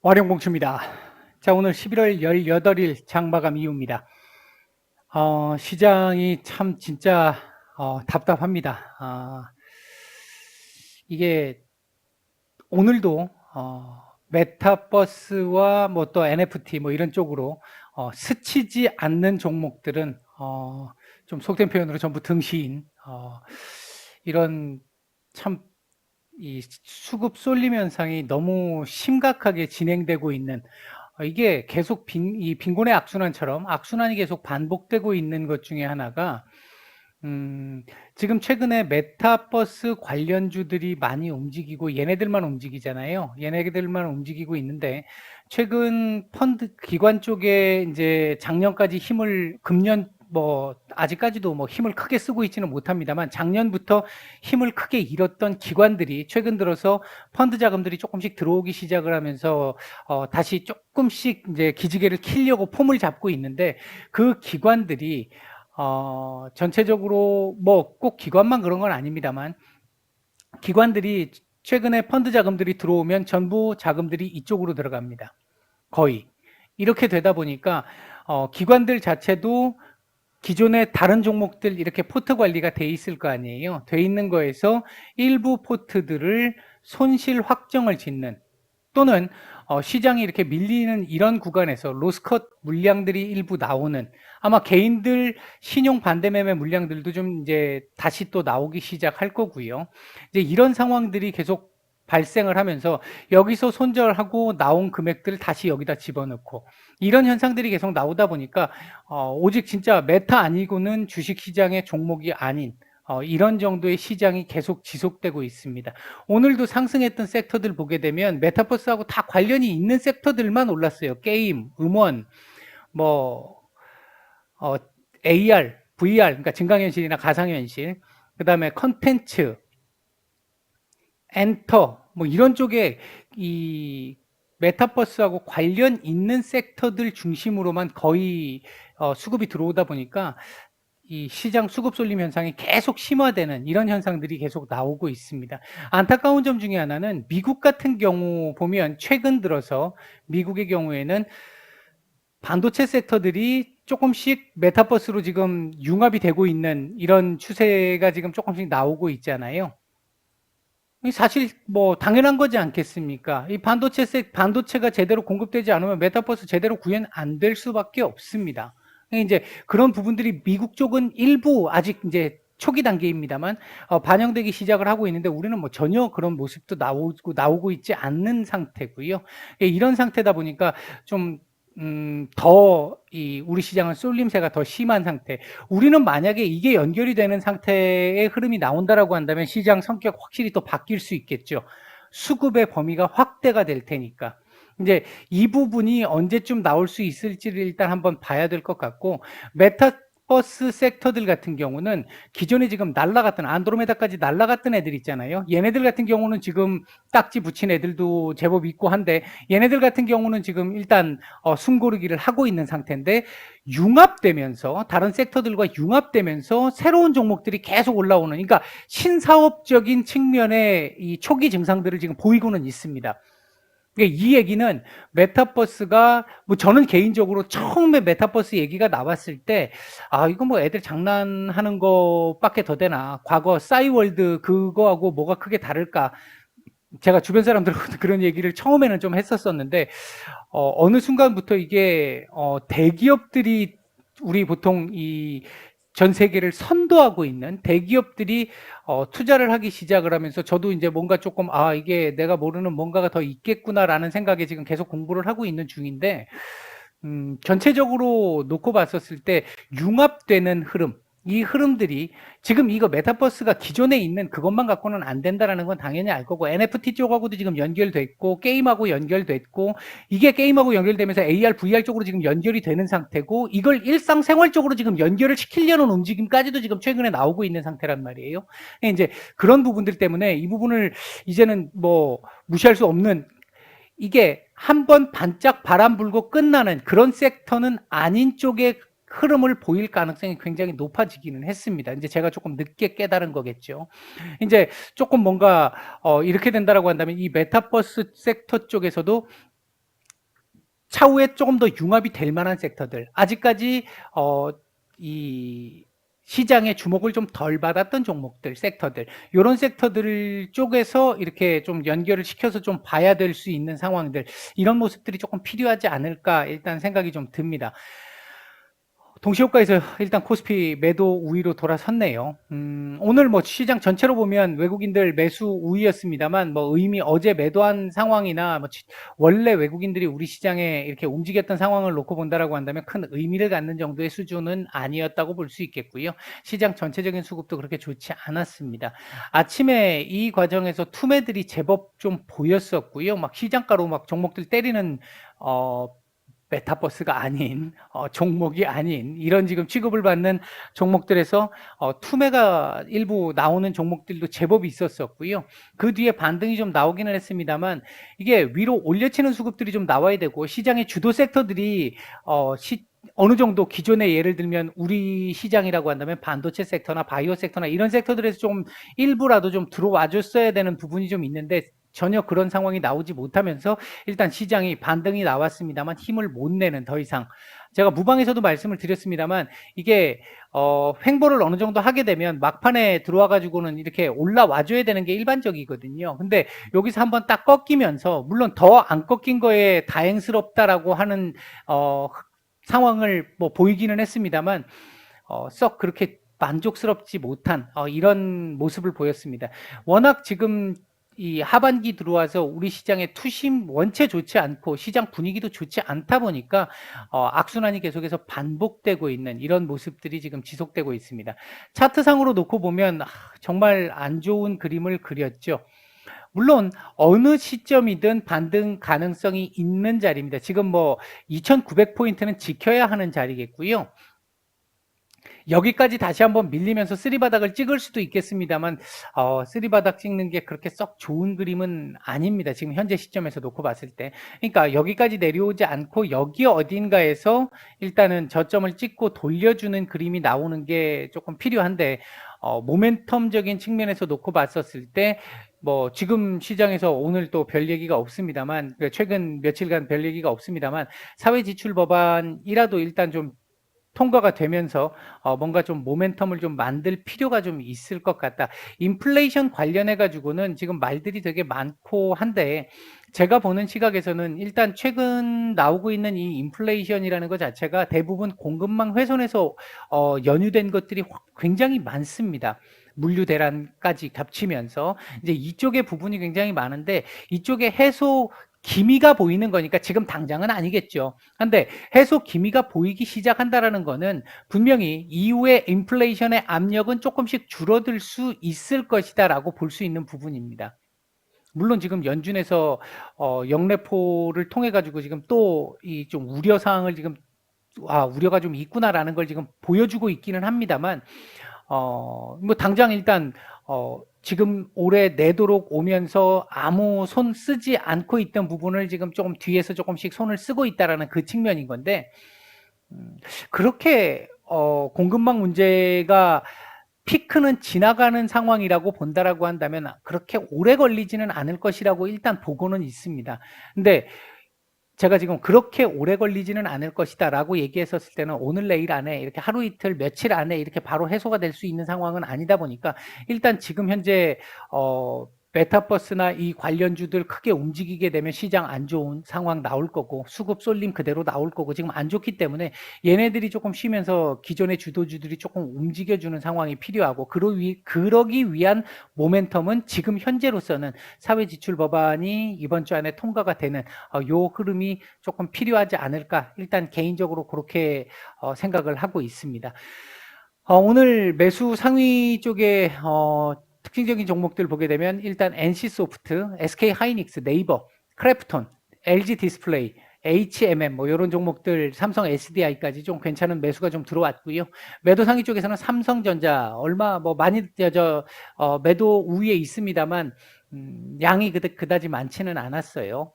와룡공추입니다. 자, 오늘 11월 18일 장마감 이후입니다. 시장이 참 진짜 답답합니다. 이게 오늘도 메타버스와 뭐 또 NFT 뭐 이런 쪽으로 스치지 않는 종목들은 좀 속된 표현으로 전부 등시인 이런 참 이 수급 쏠림 현상이 너무 심각하게 진행되고 있는 이게 계속 이 빈곤의 악순환처럼 악순환이 계속 반복되고 있는 것 중에 하나가 지금 최근에 메타버스 관련주들이 많이 움직이고 얘네들만 움직이잖아요. 얘네들만 움직이고 있는데 최근 펀드 기관 쪽에 이제 작년까지 금년 뭐 아직까지도 뭐 힘을 크게 쓰고 있지는 못합니다만 작년부터 힘을 크게 잃었던 기관들이 최근 들어서 펀드 자금들이 조금씩 들어오기 시작을 하면서 다시 조금씩 이제 기지개를 키려고 폼을 잡고 있는데 그 기관들이 전체적으로 뭐 꼭 기관만 그런 건 아닙니다만 기관들이 최근에 펀드 자금들이 들어오면 전부 자금들이 이쪽으로 들어갑니다. 거의. 이렇게 되다 보니까 기관들 자체도 기존의 다른 종목들 이렇게 포트 관리가 돼 있을 거 아니에요. 돼 있는 거에서 일부 포트들을 손실 확정을 짓는 또는 시장이 이렇게 밀리는 이런 구간에서 로스컷 물량들이 일부 나오는 아마 개인들 신용 반대 매매 물량들도 좀 이제 다시 또 나오기 시작할 거고요. 이제 이런 상황들이 계속 발생을 하면서 여기서 손절하고 나온 금액들을 다시 여기다 집어넣고 이런 현상들이 계속 나오다 보니까 오직 진짜 메타 아니고는 주식시장의 종목이 아닌 이런 정도의 시장이 계속 지속되고 있습니다. 오늘도 상승했던 섹터들 보게 되면 메타버스하고 다 관련이 있는 섹터들만 올랐어요. 게임, 음원, 뭐 어, AR, VR, 그러니까 증강현실이나 가상현실, 그 다음에 컨텐츠, 엔터, 뭐 이런 쪽에 이 메타버스하고 관련 있는 섹터들 중심으로만 거의 수급이 들어오다 보니까 이 시장 수급 쏠림 현상이 계속 심화되는 이런 현상들이 계속 나오고 있습니다. 안타까운 점 중에 하나는 미국 같은 경우 보면 최근 들어서 미국의 경우에는 반도체 섹터들이 조금씩 메타버스로 지금 융합이 되고 있는 이런 추세가 지금 조금씩 나오고 있잖아요. 사실 뭐 당연한 거지 않겠습니까? 이 반도체가 제대로 공급되지 않으면 메타버스 제대로 구현 안 될 수밖에 없습니다. 이제 그런 부분들이 미국 쪽은 일부 아직 이제 초기 단계입니다만 반영되기 시작을 하고 있는데 우리는 뭐 전혀 그런 모습도 나오고 있지 않는 상태고요. 이런 상태다 보니까 좀 더 우리 시장은 쏠림세가 더 심한 상태. 우리는 만약에 이게 연결이 되는 상태의 흐름이 나온다라고 한다면 시장 성격 확실히 또 바뀔 수 있겠죠. 수급의 범위가 확대가 될 테니까. 이제 이 부분이 언제쯤 나올 수 있을지를 일단 한번 봐야 될 것 같고, 메타버스 섹터들 같은 경우는 기존에 지금 날라갔던 안드로메다까지 날라갔던 애들 있잖아요. 얘네들 같은 경우는 지금 딱지 붙인 애들도 제법 있고 한데 얘네들 같은 경우는 지금 일단 숨고르기를 하고 있는 상태인데 융합되면서 다른 섹터들과 융합되면서 새로운 종목들이 계속 올라오는 그러니까 신사업적인 측면의 이 초기 증상들을 지금 보이고는 있습니다. 이 얘기는 메타버스가 뭐 저는 개인적으로 처음에 메타버스 얘기가 나왔을 때 이거 뭐 애들 장난하는 거밖에 더 되나 과거 싸이월드 그거하고 뭐가 크게 다를까 제가 주변 사람들하고 그런 얘기를 처음에는 좀 했었었는데 어느 순간부터 이게 대기업들이 우리 보통 이 전 세계를 선도하고 있는 대기업들이 투자를 하기 시작을 하면서 저도 이제 뭔가 조금 이게 내가 모르는 뭔가가 더 있겠구나라는 생각에 지금 계속 공부를 하고 있는 중인데 전체적으로 놓고 봤었을 때 융합되는 흐름 이 흐름들이 지금 이거 메타버스가 기존에 있는 그것만 갖고는 안 된다라는 건 당연히 알 거고 NFT 쪽하고도 지금 연결됐고 게임하고 연결됐고 이게 게임하고 연결되면서 AR, VR 쪽으로 지금 연결이 되는 상태고 이걸 일상생활적으로 지금 연결을 시키려는 움직임까지도 지금 최근에 나오고 있는 상태란 말이에요. 이제 그런 부분들 때문에 이 부분을 이제는 뭐 무시할 수 없는 이게 한번 반짝 바람 불고 끝나는 그런 섹터는 아닌 쪽의 흐름을 보일 가능성이 굉장히 높아지기는 했습니다. 이제 제가 조금 늦게 깨달은 거겠죠. 이제 조금 뭔가 이렇게 된다라고 한다면 이 메타버스 섹터 쪽에서도 차후에 조금 더 융합이 될 만한 섹터들, 아직까지 이 시장의 주목을 좀 덜 받았던 종목들, 섹터들, 요런 섹터들 쪽에서 이렇게 좀 연결을 시켜서 좀 봐야 될 수 있는 상황들, 이런 모습들이 조금 필요하지 않을까 일단 생각이 좀 듭니다. 동시효과에서 일단 코스피 매도 우위로 돌아섰네요. 오늘 뭐 시장 전체로 보면 외국인들 매수 우위였습니다만, 뭐 이미 어제 매도한 상황이나 뭐 원래 외국인들이 우리 시장에 이렇게 움직였던 상황을 놓고 본다라고 한다면 큰 의미를 갖는 정도의 수준은 아니었다고 볼 수 있겠고요. 시장 전체적인 수급도 그렇게 좋지 않았습니다. 아침에 이 과정에서 투매들이 제법 좀 보였었고요. 막 시장가로 막 종목들 때리는 메타버스가 아닌 종목이 아닌 이런 지금 취급을 받는 종목들에서 투매가 일부 나오는 종목들도 제법 있었었고요. 그 뒤에 반등이 좀 나오기는 했습니다만 이게 위로 올려치는 수급들이 좀 나와야 되고 시장의 주도 섹터들이 어느 정도 기존의 예를 들면 우리 시장이라고 한다면 반도체 섹터나 바이오 섹터나 이런 섹터들에서 좀 일부라도 좀 들어와 줬어야 되는 부분이 좀 있는데 전혀 그런 상황이 나오지 못하면서 일단 시장이 반등이 나왔습니다만 힘을 못 내는, 더 이상 제가 무방에서도 말씀을 드렸습니다만 이게 횡보를 어느 정도 하게 되면 막판에 들어와 가지고는 이렇게 올라와 줘야 되는 게 일반적이거든요. 근데 여기서 한번 딱 꺾이면서 물론 더 안 꺾인 거에 다행스럽다라고 하는 상황을 뭐 보이기는 했습니다만 썩 그렇게 만족스럽지 못한 이런 모습을 보였습니다. 워낙 지금 이 하반기 들어와서 우리 시장의 투심 원체 좋지 않고 시장 분위기도 좋지 않다 보니까 악순환이 계속해서 반복되고 있는 이런 모습들이 지금 지속되고 있습니다. 차트상으로 놓고 보면 정말 안 좋은 그림을 그렸죠. 물론 어느 시점이든 반등 가능성이 있는 자리입니다. 지금 뭐 2,900포인트는 지켜야 하는 자리겠고요. 여기까지 다시 한번 밀리면서 쓰리바닥을 찍을 수도 있겠습니다만 쓰리바닥 찍는 게 그렇게 썩 좋은 그림은 아닙니다. 지금 현재 시점에서 놓고 봤을 때. 그러니까 여기까지 내려오지 않고 여기 어딘가에서 일단은 저점을 찍고 돌려주는 그림이 나오는 게 조금 필요한데 모멘텀적인 측면에서 놓고 봤었을 때 뭐 지금 시장에서 오늘 또 별 얘기가 없습니다만 최근 며칠간 별 얘기가 없습니다만 사회지출 법안이라도 일단 좀 통과가 되면서 뭔가 좀 모멘텀을 좀 만들 필요가 좀 있을 것 같다. 인플레이션 관련해 가지고는 지금 말들이 되게 많고 한데 제가 보는 시각에서는 일단 최근 나오고 있는 이 인플레이션이라는 것 자체가 대부분 공급망 훼손에서 연유된 것들이 굉장히 많습니다. 물류 대란까지 겹치면서 이제 이쪽의 부분이 굉장히 많은데 이쪽에 해소 기미가 보이는 거니까 지금 당장은 아니겠죠. 근데 해소 기미가 보이기 시작한다라는 거는 분명히 이후에 인플레이션의 압력은 조금씩 줄어들 수 있을 것이다라고 볼 수 있는 부분입니다. 물론 지금 연준에서 영래포를 통해 가지고 지금 또 이 좀 우려 사항을 지금 우려가 좀 있구나라는 걸 지금 보여주고 있기는 합니다만 뭐 당장 일단 지금 올해 내도록 오면서 아무 손 쓰지 않고 있던 부분을 지금 조금 뒤에서 조금씩 손을 쓰고 있다라는 그 측면인 건데 그렇게 공급망 문제가 피크는 지나가는 상황이라고 본다라고 한다면 그렇게 오래 걸리지는 않을 것이라고 일단 보고는 있습니다. 근데 제가 지금 그렇게 오래 걸리지는 않을 것이다 라고 얘기했었을 때는 오늘 내일 안에 이렇게 하루 이틀 며칠 안에 이렇게 바로 해소가 될 수 있는 상황은 아니다 보니까 일단 지금 현재 메타버스나 이 관련주들 크게 움직이게 되면 시장 안 좋은 상황 나올 거고 수급 쏠림 그대로 나올 거고 지금 안 좋기 때문에 얘네들이 조금 쉬면서 기존의 주도주들이 조금 움직여주는 상황이 필요하고 그러기 위한 모멘텀은 지금 현재로서는 사회지출 법안이 이번 주 안에 통과가 되는 요 흐름이 조금 필요하지 않을까 일단 개인적으로 그렇게 생각을 하고 있습니다. 오늘 매수 상위 쪽에 특징적인 종목들 보게 되면 일단 NC소프트, SK하이닉스, 네이버, 크래프톤, LG 디스플레이, HMM 뭐 이런 종목들, 삼성 SDI까지 좀 괜찮은 매수가 좀 들어왔고요. 매도 상위 쪽에서는 삼성전자 얼마 뭐 많이 매도 우위에 있습니다만 양이 그다지 많지는 않았어요.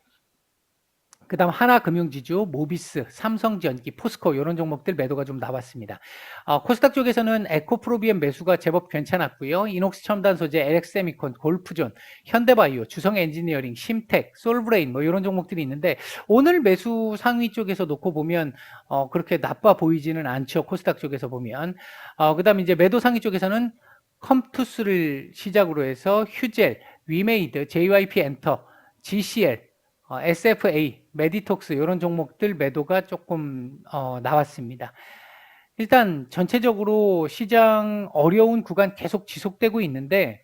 그다음 하나금융지주, 모비스, 삼성전기, 포스코 이런 종목들 매도가 좀 나왔습니다. 코스닥 쪽에서는 에코프로비엠 매수가 제법 괜찮았고요. 이녹스 첨단 소재, LX세미콘, 골프존, 현대바이오, 주성엔지니어링, 심텍, 솔브레인 뭐 이런 종목들이 있는데 오늘 매수 상위 쪽에서 놓고 보면 그렇게 나빠 보이지는 않죠. 코스닥 쪽에서 보면. 그다음 이제 매도 상위 쪽에서는 컴투스를 시작으로 해서 휴젤, 위메이드, JYP 엔터, GCL, SFA, 메디톡스 이런 종목들 매도가 조금 나왔습니다. 일단 전체적으로 시장 어려운 구간 계속 지속되고 있는데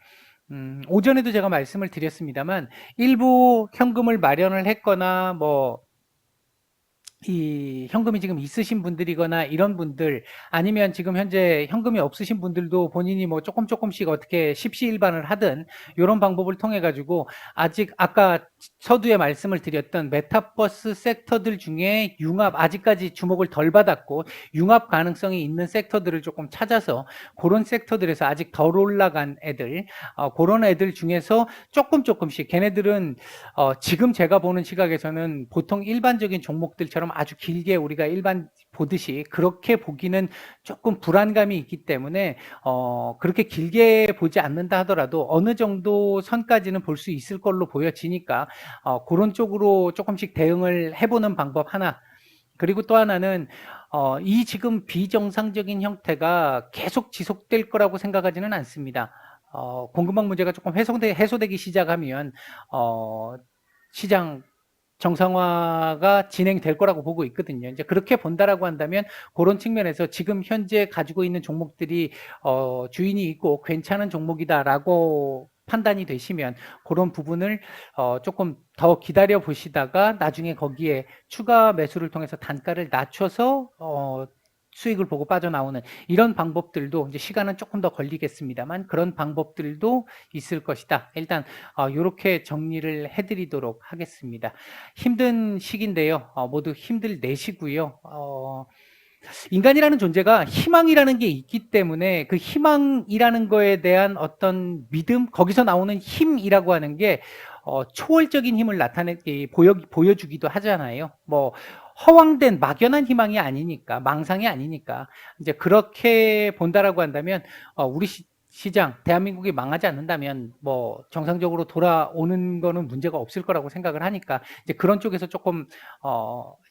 오전에도 제가 말씀을 드렸습니다만 일부 현금을 마련을 했거나 뭐 이 현금이 지금 있으신 분들이거나 이런 분들 아니면 지금 현재 현금이 없으신 분들도 본인이 뭐 조금씩 어떻게 십시일반을 하든 이런 방법을 통해 가지고 아직 아까 서두에 말씀을 드렸던 메타버스 섹터들 중에 융합 아직까지 주목을 덜 받았고 융합 가능성이 있는 섹터들을 조금 찾아서 그런 섹터들에서 아직 덜 올라간 애들 그런 애들 중에서 조금씩 걔네들은 지금 제가 보는 시각에서는 보통 일반적인 종목들처럼 아주 길게 우리가 일반 보듯이 그렇게 보기는 조금 불안감이 있기 때문에 그렇게 길게 보지 않는다 하더라도 어느 정도 선까지는 볼 수 있을 걸로 보여지니까 그런 쪽으로 조금씩 대응을 해보는 방법 하나. 그리고 또 하나는 이 지금 비정상적인 형태가 계속 지속될 거라고 생각하지는 않습니다. 공급망 문제가 조금 해소되기 시작하면 시장 정상화가 진행될 거라고 보고 있거든요. 이제 그렇게 본다라고 한다면 그런 측면에서 지금 현재 가지고 있는 종목들이 주인이 있고 괜찮은 종목이다라고 판단이 되시면 그런 부분을 조금 더 기다려 보시다가 나중에 거기에 추가 매수를 통해서 단가를 낮춰서 수익을 보고 빠져나오는 이런 방법들도 이제 시간은 조금 더 걸리겠습니다만 그런 방법들도 있을 것이다. 일단 이렇게 정리를 해드리도록 하겠습니다. 힘든 시기인데요. 모두 힘들내시고요. 인간이라는 존재가 희망이라는 게 있기 때문에 그 희망이라는 거에 대한 어떤 믿음, 거기서 나오는 힘이라고 하는 게 초월적인 힘을 보여주기도 하잖아요. 뭐 허황된 막연한 희망이 아니니까, 망상이 아니니까 이제 그렇게 본다라고 한다면 우리 시장, 대한민국이 망하지 않는다면 뭐 정상적으로 돌아오는 거는 문제가 없을 거라고 생각을 하니까 이제 그런 쪽에서 조금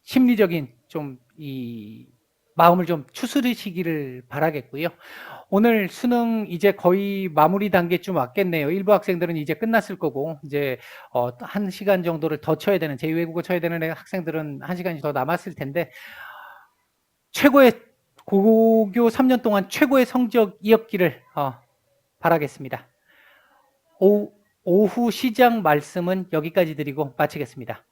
심리적인 좀 이 마음을 좀 추스르시기를 바라겠고요. 오늘 수능 이제 거의 마무리 단계쯤 왔겠네요. 일부 학생들은 이제 끝났을 거고 이제 1시간 정도를 더 쳐야 되는 제2외국어 쳐야 되는 학생들은 1시간이 더 남았을 텐데 최고의 고교 3년 동안 최고의 성적이었기를 바라겠습니다. 오후 시장 말씀은 여기까지 드리고 마치겠습니다.